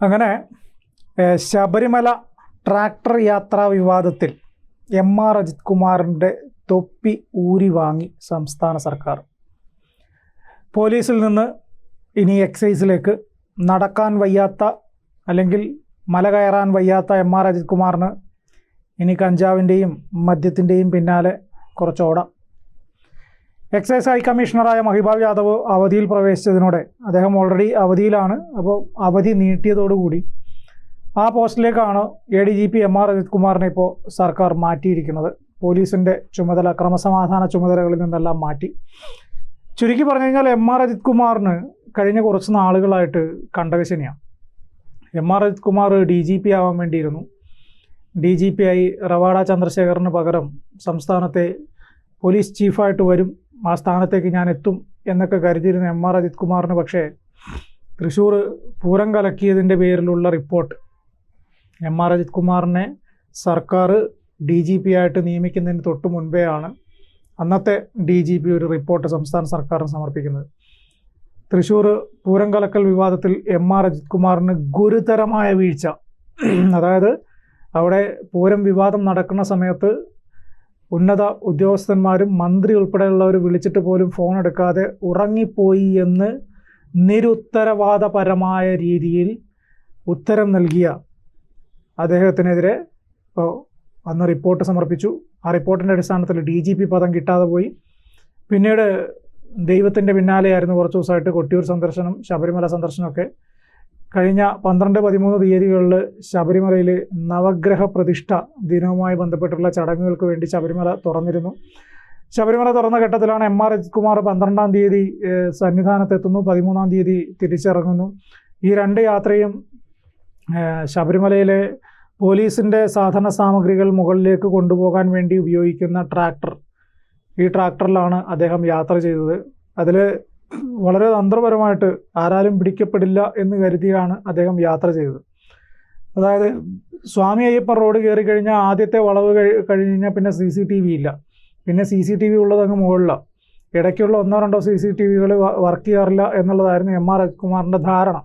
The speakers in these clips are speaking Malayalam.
അങ്ങനെ ശബരിമല ട്രാക്ടർ യാത്രാ വിവാദത്തിൽ എം.ആർ. അജിത് കുമാറിൻ്റെ തൊപ്പി ഊരി വാങ്ങി സംസ്ഥാന സർക്കാർ. പോലീസിൽ നിന്ന് ഇനി എക്സൈസിലേക്ക് നടക്കാൻ വയ്യാത്ത അല്ലെങ്കിൽ മല കയറാൻ വയ്യാത്ത എം.ആർ. അജിത് കുമാറിന് ഇനി കഞ്ചാവിൻ്റെയും മദ്യത്തിൻ്റെയും പിന്നാലെ കുറച്ചോടാം. എക്സൈസ് ഹൈ കമ്മീഷണറായ മഹിപാൽ യാദവ് അവധിയിൽ പ്രവേശിച്ചതിനോടെ അദ്ദേഹം ഓൾറെഡി അവധിയിലാണ്. അപ്പോൾ അവധി നീട്ടിയതോടുകൂടി ആ പോസ്റ്റിലേക്കാണ് ADGP എം.ആർ. അജിത് കുമാറിനെ ഇപ്പോൾ സർക്കാർ മാറ്റിയിരിക്കുന്നത്. പോലീസിൻ്റെ ചുമതല, ക്രമസമാധാന ചുമതലകളിൽ നിന്നെല്ലാം മാറ്റി. ചുരുക്കി പറഞ്ഞു കഴിഞ്ഞാൽ എം.ആർ. അജിത് കുമാറിന് കഴിഞ്ഞ കുറച്ച് നാളുകളായിട്ട് കണ്ടകശനിയാണ്. എം.ആർ. അജിത് കുമാർ DGP ആവാൻ വേണ്ടിയിരുന്നു. DGP ആയി റവാഡ ചന്ദ്രശേഖറിന് പകരം സംസ്ഥാനത്തെ പോലീസ് ചീഫായിട്ട് വരും, ആ സ്ഥാനത്തേക്ക് ഞാൻ എത്തും എന്നൊക്കെ കരുതിയിരുന്ന എം.ആർ. അജിത് കുമാറിന് പക്ഷേ തൃശ്ശൂർ പൂരം കലക്കിയതിൻ്റെ പേരിലുള്ള റിപ്പോർട്ട്, എം.ആർ. അജിത് കുമാറിനെ സർക്കാർ DGP ആയിട്ട് നിയമിക്കുന്നതിന് തൊട്ട് മുൻപേ ആണ് അന്നത്തെ DGP ഒരു റിപ്പോർട്ട് സംസ്ഥാന സർക്കാരിന് സമർപ്പിക്കുന്നത്. തൃശ്ശൂർ പൂരം കലക്കൽ വിവാദത്തിൽ എം.ആർ. അജിത് കുമാറിന് ഗുരുതരമായ വീഴ്ച, അതായത് അവിടെ പൂരം വിവാദം നടക്കുന്ന സമയത്ത് ഉന്നത ഉദ്യോഗസ്ഥന്മാരും മന്ത്രി ഉൾപ്പെടെയുള്ളവർ വിളിച്ചിട്ട് പോലും ഫോൺ എടുക്കാതെ ഉറങ്ങിപ്പോയി എന്ന് നിരുത്തരവാദപരമായ രീതിയിൽ ഉത്തരം നൽകിയ അദ്ദേഹത്തിനെതിരെ ഇപ്പോൾ അന്ന് റിപ്പോർട്ട് സമർപ്പിച്ചു. ആ റിപ്പോർട്ടിൻ്റെ അടിസ്ഥാനത്തിൽ DGP പദം കിട്ടാതെ പോയി. പിന്നീട് ദൈവത്തിൻ്റെ പിന്നാലെയായിരുന്നു കുറച്ച് ദിവസമായിട്ട് കൊട്ടിയൂർ സന്ദർശനം, ശബരിമല സന്ദർശനമൊക്കെ. കഴിഞ്ഞ 12-13 തീയതികളിൽ ശബരിമലയിൽ നവഗ്രഹ പ്രതിഷ്ഠ ദിനവുമായി ബന്ധപ്പെട്ടുള്ള ചടങ്ങുകൾക്ക് വേണ്ടി ശബരിമല തുറന്നിരുന്നു. ശബരിമല തുറന്ന ഘട്ടത്തിലാണ് എം.ആർ. അജിത് കുമാർ 12-ാം തീയതി സന്നിധാനത്തെത്തുന്നു, 13-ാം തീയതി തിരിച്ചിറങ്ങുന്നു. ഈ രണ്ട് യാത്രയും ശബരിമലയിലെ പോലീസിൻ്റെ സാധന സാമഗ്രികൾ മുകളിലേക്ക് കൊണ്ടുപോകാൻ വേണ്ടി ഉപയോഗിക്കുന്ന ട്രാക്ടർ, ഈ ട്രാക്ടറിലാണ് അദ്ദേഹം യാത്ര ചെയ്തത്. അതിൽ വളരെ തന്ത്രപരമായിട്ട് ആരാലും പിടിക്കപ്പെടില്ല എന്ന് കരുതിയാണ് അദ്ദേഹം യാത്ര ചെയ്തത്. അതായത് സ്വാമി അയ്യപ്പൻ റോഡ് കയറി കഴിഞ്ഞാൽ ആദ്യത്തെ വളവ് കഴിഞ്ഞ് കഴിഞ്ഞാൽ പിന്നെ CCTV ഇല്ല. പിന്നെ CCTV ഉള്ളത് അങ്ങ് മുകളിലാണ്. ഇടയ്ക്കുള്ള 1-2 CCTVകൾ വർക്ക് ചെയ്യാറില്ല എന്നുള്ളതായിരുന്നു എം.ആർ. അജിത് കുമാറിൻ്റെ ധാരണ.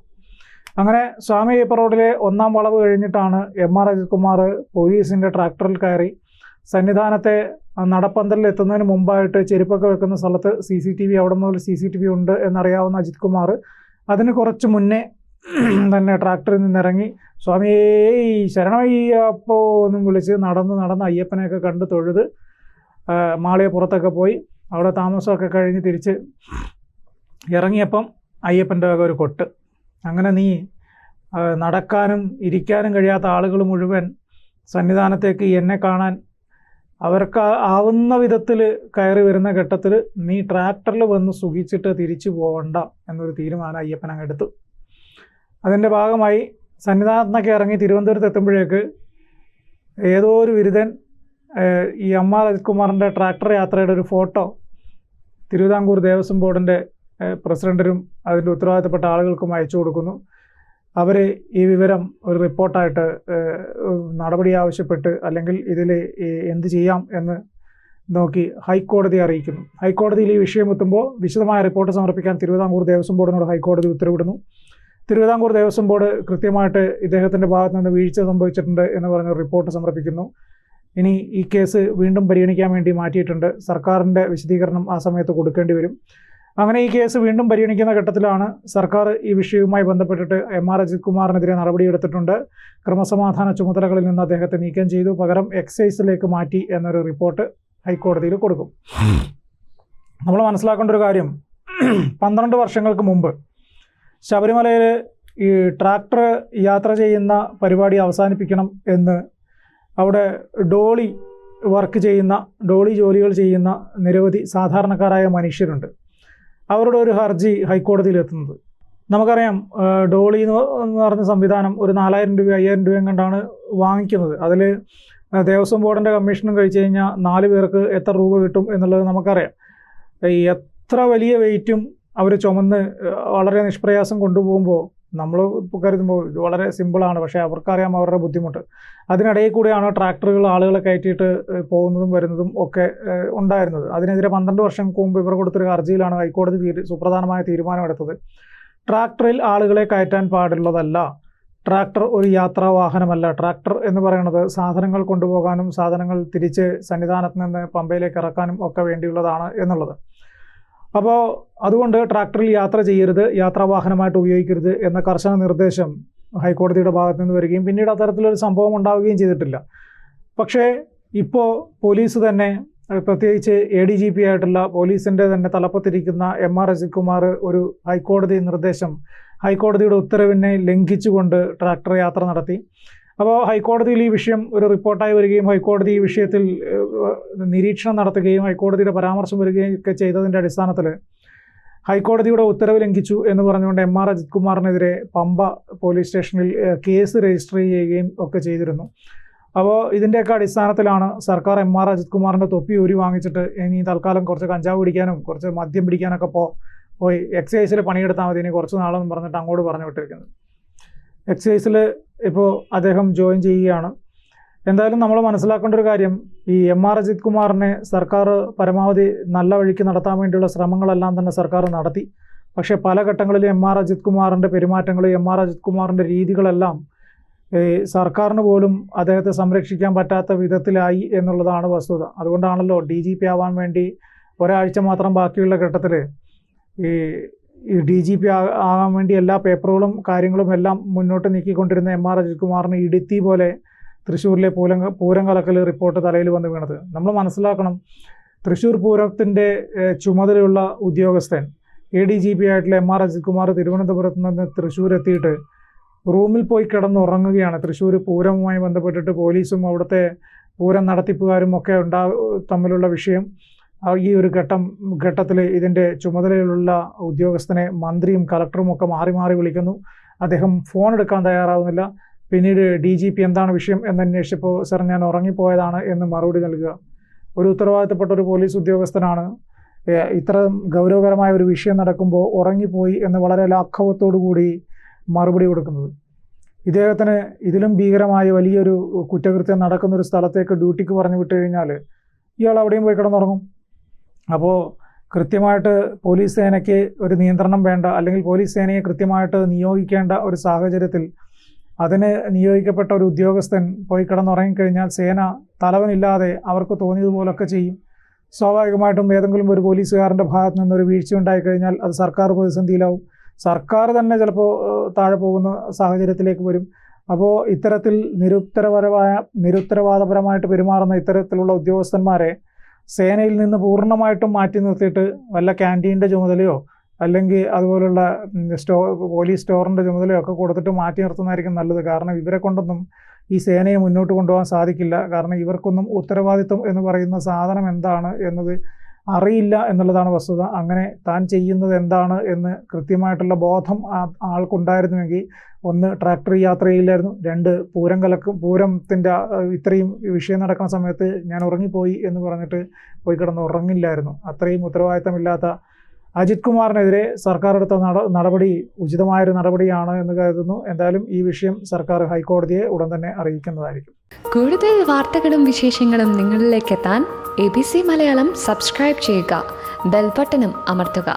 അങ്ങനെ സ്വാമി അയ്യപ്പൻ റോഡിലെ 1-ാം വളവ് കഴിഞ്ഞിട്ടാണ് എം.ആർ. അജിത് കുമാർ പോലീസിൻ്റെ ട്രാക്ടറിൽ കയറി സന്നിധാനത്തെ നടപ്പന്തലിൽ എത്തുന്നതിന് മുമ്പായിട്ട് ചെരുപ്പൊക്കെ വെക്കുന്ന സ്ഥലത്ത് CCTV, അവിടെ മുതൽ CCTV ഉണ്ട് എന്നറിയാവുന്ന അജിത് കുമാർ അതിന് കുറച്ച് മുന്നേ തന്നെ ട്രാക്ടറിൽ നിന്നിറങ്ങി സ്വാമിയേ ശരണമയ്യപ്പോ എന്നും വിളിച്ച് നടന്ന് അയ്യപ്പനെയൊക്കെ കണ്ട് തൊഴുത് മാളികപ്പുറത്തൊക്കെ പോയി അവിടെ താമസമൊക്കെ കഴിഞ്ഞ് തിരിച്ച് ഇറങ്ങിയപ്പം അയ്യപ്പൻ്റെ വക ഒരു കൊട്ട്. അങ്ങനെ നീ നടക്കാനും ഇരിക്കാനും കഴിയാത്ത ആളുകൾ മുഴുവൻ സന്നിധാനത്തേക്ക് എന്നെ കാണാൻ അവർക്ക് ആവുന്ന വിധത്തിൽ കയറി വരുന്ന ഘട്ടത്തിൽ നീ ട്രാക്ടറിൽ വന്ന് സുഖിച്ചിട്ട് തിരിച്ചു പോകണ്ട എന്നൊരു തീരുമാനം അയ്യപ്പൻ അങ്ങ് എടുത്തു. അതിൻ്റെ ഭാഗമായി സന്നിധാനത്തൊക്കെ ഇറങ്ങി തിരുവനന്തപുരത്ത് എത്തുമ്പോഴേക്ക് ഏതോ ഒരു വിരുദ്ധൻ ഈ എം.ആർ. അജിത് കുമാറിൻ്റെ ട്രാക്ടർ യാത്രയുടെ ഒരു ഫോട്ടോ തിരുവിതാംകൂർ ദേവസ്വം ബോർഡിൻ്റെ പ്രസിഡന്റിനും അതിൻ്റെ ഉത്തരവാദിത്തപ്പെട്ട ആളുകൾക്കും അയച്ചു കൊടുക്കുന്നു. അവർ ഈ വിവരം ഒരു റിപ്പോർട്ടായിട്ട് നടപടി ആവശ്യപ്പെട്ട് അല്ലെങ്കിൽ ഇതിൽ എന്ത് ചെയ്യാം എന്ന് നോക്കി ഹൈക്കോടതിയെ അറിയിക്കുന്നു. ഹൈക്കോടതിയിൽ ഈ വിഷയം എത്തുമ്പോൾ വിശദമായ റിപ്പോർട്ട് സമർപ്പിക്കാൻ തിരുവിതാംകൂർ ദേവസ്വം ബോർഡിനോട് ഹൈക്കോടതി ഉത്തരവിടുന്നു. തിരുവിതാംകൂർ ദേവസ്വം ബോർഡ് കൃത്യമായിട്ട് ഇദ്ദേഹത്തിൻ്റെ ഭാഗത്ത് നിന്ന് വീഴ്ച സംഭവിച്ചിട്ടുണ്ട് എന്ന് പറഞ്ഞ റിപ്പോർട്ട് സമർപ്പിക്കുന്നു. ഇനി ഈ കേസ് വീണ്ടും പരിഗണിക്കാൻ വേണ്ടി മാറ്റിയിട്ടുണ്ട്. സർക്കാരിൻ്റെ വിശദീകരണം ആ സമയത്ത് കൊടുക്കേണ്ടി വരും. അങ്ങനെ ഈ കേസ് വീണ്ടും പരിഗണിക്കുന്ന ഘട്ടത്തിലാണ് സർക്കാർ ഈ വിഷയവുമായി ബന്ധപ്പെട്ടിട്ട് എം.ആർ. അജിത് കുമാറിനെതിരെ നടപടിയെടുത്തിട്ടുണ്ട്. ക്രമസമാധാന ചുമതലകളിൽ നിന്ന് അദ്ദേഹത്തെ നീക്കം ചെയ്തു, പകരം എക്സൈസിലേക്ക് മാറ്റി എന്നൊരു റിപ്പോർട്ട് ഹൈക്കോടതിയിൽ കൊടുക്കും. നമ്മൾ മനസ്സിലാക്കേണ്ട ഒരു കാര്യം, 12 വർഷങ്ങൾക്ക് മുമ്പ് ശബരിമലയിൽ ഈ ട്രാക്ടർ യാത്ര ചെയ്യുന്ന പരിപാടി അവസാനിപ്പിക്കണം എന്ന് അവിടെ ഡോളി ജോലികൾ ചെയ്യുന്ന നിരവധി സാധാരണക്കാരായ മനുഷ്യരുണ്ട്. അവരുടെ ഒരു ഹർജി ഹൈക്കോടതിയിൽ എത്തുന്നത് നമുക്കറിയാം. ഡോളി എന്ന് പറഞ്ഞ സംവിധാനം ഒരു 4000 രൂപ 5000 രൂപയും കണ്ടാണ് വാങ്ങിക്കുന്നത്. അതിൽ ദേവസ്വം ബോർഡിൻ്റെ കമ്മീഷനും കഴിച്ചു കഴിഞ്ഞാൽ 4 പേർക്ക് എത്ര രൂപ കിട്ടും എന്നുള്ളത് നമുക്കറിയാം. എത്ര വലിയ വെയിറ്റും അവർ ചുമന്ന് വളരെ നിഷ്പ്രയാസം കൊണ്ടുപോകുമ്പോൾ നമ്മൾ കരുതുമ്പോൾ ഇത് വളരെ സിമ്പിളാണ്, പക്ഷേ അവർക്കറിയാം അവരുടെ ബുദ്ധിമുട്ട്. അതിനിടയിൽ കൂടെയാണ് ട്രാക്ടറുകൾ ആളുകളെ കയറ്റിയിട്ട് പോകുന്നതും വരുന്നതും ഒക്കെ ഉണ്ടായിരുന്നത്. അതിനെതിരെ 12 വർഷം മുമ്പ് ഇവർ കൊടുത്തൊരു ഹർജിയിലാണ് ഹൈക്കോടതി സുപ്രധാനമായ തീരുമാനമെടുത്തത്. ട്രാക്ടറിൽ ആളുകളെ കയറ്റാൻ പാടുള്ളതല്ല, ട്രാക്ടർ ഒരു യാത്രാ വാഹനമല്ല. ട്രാക്ടർ എന്ന് പറയുന്നത് സാധനങ്ങൾ കൊണ്ടുപോകാനും സാധനങ്ങൾ തിരിച്ച് സന്നിധാനത്ത് നിന്ന് പമ്പയിലേക്ക് ഇറക്കാനും ഒക്കെ വേണ്ടിയുള്ളതാണ് എന്നുള്ളത്. അപ്പോൾ അതുകൊണ്ട് ട്രാക്ടറിൽ യാത്ര ചെയ്യരുത്, യാത്രാവാഹനമായിട്ട് ഉപയോഗിക്കരുത് എന്ന കർശന നിർദ്ദേശം ഹൈക്കോടതിയുടെ ഭാഗത്തു നിന്ന് വരികയും പിന്നീട് അത്തരത്തിലൊരു സംഭവം ഉണ്ടാവുകയും ചെയ്തിട്ടില്ല. പക്ഷേ ഇപ്പോൾ പോലീസ് തന്നെ, പ്രത്യേകിച്ച് ADGP ആയിട്ടുള്ള പോലീസിൻ്റെ തന്നെ തലപ്പത്തിരിക്കുന്ന MR അജിത് കുമാർ ഒരു ഹൈക്കോടതി നിർദ്ദേശം, ഹൈക്കോടതിയുടെ ഉത്തരവിനെ ലംഘിച്ചുകൊണ്ട് ട്രാക്ടർ യാത്ര നടത്തി. അപ്പോൾ ഹൈക്കോടതിയിൽ ഈ വിഷയം ഒരു റിപ്പോർട്ടായി വരികയും ഹൈക്കോടതി ഈ വിഷയത്തിൽ നിരീക്ഷണം നടത്തുകയും ഹൈക്കോടതിയുടെ പരാമർശം വരികയും ഒക്കെ ചെയ്തതിൻ്റെ അടിസ്ഥാനത്തിൽ ഹൈക്കോടതിയുടെ ഉത്തരവ് ലംഘിച്ചു എന്ന് പറഞ്ഞുകൊണ്ട് MR അജിത് കുമാറിനെതിരെ പമ്പ പോലീസ് സ്റ്റേഷനിൽ കേസ് രജിസ്റ്റർ ചെയ്യുകയും ഒക്കെ ചെയ്തിരുന്നു. അപ്പോൾ ഇതിൻ്റെയൊക്കെ അടിസ്ഥാനത്തിലാണ് സർക്കാർ MR അജിത് കുമാറിൻ്റെ തൊപ്പി ഊരി വാങ്ങിച്ചിട്ട് ഇനി തൽക്കാലം കുറച്ച് കഞ്ചാവ് പിടിക്കാനും കുറച്ച് മദ്യം പിടിക്കാനൊക്കെ പോയി എക്സൈസിൽ പണിയെടുത്താൽ മതി ഇനി കുറച്ച് നാളെന്ന് പറഞ്ഞിട്ട് അങ്ങോട്ട് പറഞ്ഞു വിട്ടിരിക്കുന്നത്. എക്സൈസിൽ ഇപ്പോൾ അദ്ദേഹം ജോയിൻ ചെയ്യുകയാണ്. എന്തായാലും നമ്മൾ മനസ്സിലാക്കേണ്ട ഒരു കാര്യം, ഈ MR അജിത് കുമാറിനെ സർക്കാർ പരമാവധി നല്ല വഴിക്ക് നടത്താൻ വേണ്ടിയുള്ള ശ്രമങ്ങളെല്ലാം തന്നെ സർക്കാർ നടത്തി. പക്ഷേ പല ഘട്ടങ്ങളിലും MR അജിത് കുമാറിൻ്റെ പെരുമാറ്റങ്ങൾ, MR അജിത് കുമാറിൻ്റെ രീതികളെല്ലാം സർക്കാരിന് പോലും അദ്ദേഹത്തെ സംരക്ഷിക്കാൻ പറ്റാത്ത വിധത്തിലായി എന്നുള്ളതാണ് വസ്തുത. അതുകൊണ്ടാണല്ലോ DGP ആവാൻ വേണ്ടി ഒരാഴ്ച മാത്രം ബാക്കിയുള്ള ഘട്ടത്തിൽ ഈ DGP ആകാൻ വേണ്ടി എല്ലാ പേപ്പറുകളും കാര്യങ്ങളും എല്ലാം മുന്നോട്ട് നീക്കിക്കൊണ്ടിരുന്ന MR അജിത് കുമാറിന് ഇടുത്തി പോലെ തൃശ്ശൂരിലെ പൂരം കലക്കൽ റിപ്പോർട്ട് തലയിൽ വന്ന് വീണത്. നമ്മൾ മനസ്സിലാക്കണം, തൃശ്ശൂർ പൂരത്തിൻ്റെ ചുമതലയുള്ള ഉദ്യോഗസ്ഥൻ ADGP ആയിട്ടുള്ള MR അജിത് കുമാർ തിരുവനന്തപുരത്ത് നിന്ന് തൃശ്ശൂർ എത്തിയിട്ട് റൂമിൽ പോയി കിടന്നുറങ്ങുകയാണ്. തൃശ്ശൂർ പൂരവുമായി ബന്ധപ്പെട്ടിട്ട് പോലീസും അവിടുത്തെ പൂരം നടത്തിപ്പുകാരും ഒക്കെ തമ്മിലുള്ള വിഷയം. ഈ ഒരു ഘട്ടത്തിൽ ഇതിൻ്റെ ചുമതലയിലുള്ള ഉദ്യോഗസ്ഥനെ മന്ത്രിയും കളക്ടറും ഒക്കെ മാറി മാറി വിളിക്കുന്നു. അദ്ദേഹം ഫോൺ എടുക്കാൻ തയ്യാറാവുന്നില്ല. പിന്നീട് DGP എന്താണ് വിഷയം എന്നന്വേഷിച്ചപ്പോൾ സർ ഞാൻ ഉറങ്ങിപ്പോയതാണ് എന്ന് മറുപടി നൽകുക. ഒരു ഉത്തരവാദിത്തപ്പെട്ട ഒരു പോലീസ് ഉദ്യോഗസ്ഥനാണ് ഇത്ര ഗൗരവകരമായ ഒരു വിഷയം നടക്കുമ്പോൾ ഉറങ്ങിപ്പോയി എന്ന് വളരെ ലാഘവത്തോടു കൂടി മറുപടി കൊടുക്കുന്നത്. ഇദ്ദേഹത്തിന് ഇതിലും ഭീകരമായ വലിയൊരു കുറ്റകൃത്യം നടക്കുന്ന ഒരു സ്ഥലത്തേക്ക് ഡ്യൂട്ടിക്ക് പറഞ്ഞു വിട്ട് കഴിഞ്ഞാൽ ഇയാൾ അവിടെയും പോയി കിടന്നുറങ്ങും. അപ്പോൾ കൃത്യമായിട്ട് പോലീസ് സേനയ്ക്ക് ഒരു നിയന്ത്രണം വേണ്ട, അല്ലെങ്കിൽ പോലീസ് സേനയെ കൃത്യമായിട്ട് നിയോഗിക്കേണ്ട ഒരു സാഹചര്യത്തിൽ അതിന് നിയോഗിക്കപ്പെട്ട ഒരു ഉദ്യോഗസ്ഥൻ പോയി കിടന്നുറങ്ങിക്കഴിഞ്ഞാൽ സേന തലവനില്ലാതെ അവർക്ക് തോന്നിയതുപോലൊക്കെ ചെയ്യും. സ്വാഭാവികമായിട്ടും ഏതെങ്കിലും ഒരു പോലീസുകാരൻ്റെ ഭാഗത്ത് നിന്നൊരു വീഴ്ച ഉണ്ടായിക്കഴിഞ്ഞാൽ അത് സർക്കാർ പ്രതിസന്ധിയിലാവും. സർക്കാർ തന്നെ ചിലപ്പോൾ താഴെ പോകുന്ന സാഹചര്യത്തിലേക്ക് വരും. അപ്പോൾ ഇത്തരത്തിൽ നിരുത്തരവാദപരമായിട്ട് പെരുമാറുന്ന ഇത്തരത്തിലുള്ള ഉദ്യോഗസ്ഥന്മാരെ സേനയിൽ നിന്ന് പൂർണ്ണമായിട്ടും മാറ്റി നിർത്തിയിട്ട് വല്ല ക്യാൻറ്റീൻ്റെ ചുമതലയോ അല്ലെങ്കിൽ അതുപോലുള്ള പോലീസ് സ്റ്റോറിൻ്റെ ചുമതലയോ ഒക്കെ കൊടുത്തിട്ട് മാറ്റി നിർത്തുന്നതായിരിക്കും നല്ലത്. കാരണം ഇവരെ കൊണ്ടൊന്നും ഈ സേനയെ മുന്നോട്ട് കൊണ്ടുപോകാൻ സാധിക്കില്ല. കാരണം ഇവർക്കൊന്നും ഉത്തരവാദിത്വം എന്ന് പറയുന്ന സാധനം എന്താണ് എന്നത് അറിയില്ല എന്നുള്ളതാണ് വസ്തുത. അങ്ങനെ താൻ ചെയ്യുന്നത് എന്താണ് എന്ന് കൃത്യമായിട്ടുള്ള ബോധം ആൾക്കുണ്ടായിരുന്നുവെങ്കിൽ ഒന്ന് ട്രാക്ടർ യാത്രയില്ലായിരുന്നു, രണ്ട് പൂരത്തിൻ്റെ ഇത്രയും വിഷയം നടക്കുന്ന സമയത്ത് ഞാൻ ഉറങ്ങിപ്പോയി എന്ന് പറഞ്ഞിട്ട് പോയി കിടന്ന് ഉറങ്ങില്ലായിരുന്നു. അത്രയും ഉത്തരവാദിത്തമില്ലാത്ത അജിത് കുമാറിനെതിരെ സർക്കാർ എടുത്ത നടപടി ഉചിതമായൊരു നടപടിയാണ് എന്ന് കരുതുന്നു. എന്തായാലും ഈ വിഷയം സർക്കാർ ഹൈക്കോടതിയെ ഉടൻ തന്നെ അറിയിക്കുന്നതായിരിക്കും. കൂടുതൽ വാർത്തകളും വിശേഷങ്ങളും നിങ്ങളിലേക്ക് എത്താൻ ABC മലയാളം സബ്സ്ക്രൈബ് ചെയ്യുക, ബെൽ ബട്ടണും അമർത്തുക.